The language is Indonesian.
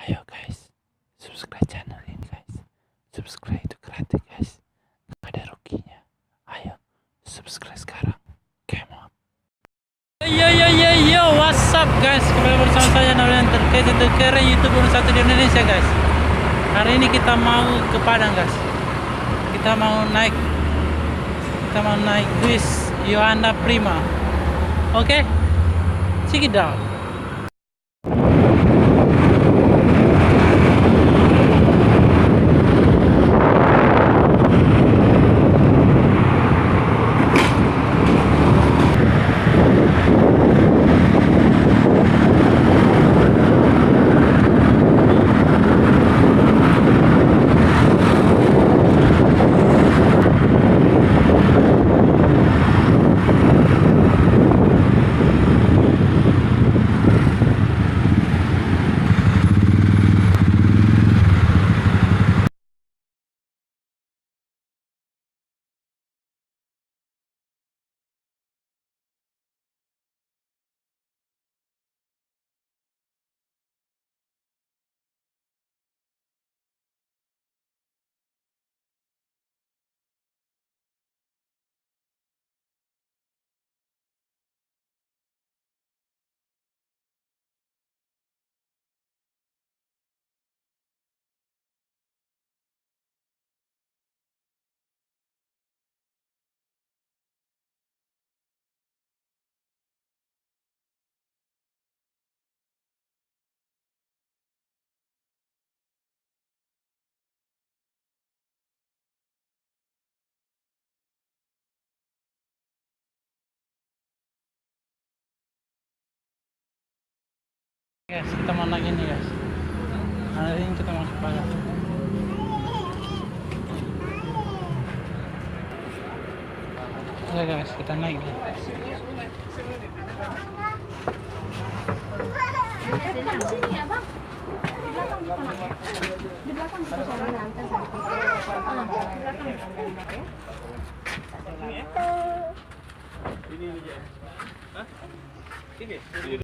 Ayo guys, subscribe channel ini guys. Subscribe itu gratis guys, nggak ada ruginya. Ayo, subscribe sekarang. Come on. Yo, what's up guys? Kembali bersama saya Nabil terkait itu keren YouTube nomor 1 di Indonesia guys. Hari ini kita mau ke Padang guys. Kita mau naik bis Yohana Prima. Oke? Check it out. Guys, kita mau naik ini guys. Hari ini kita mau ke Padang. Oke guys, kita naik nih. Di belakang kita soalnya lantai Ini aja. Hah? Ini.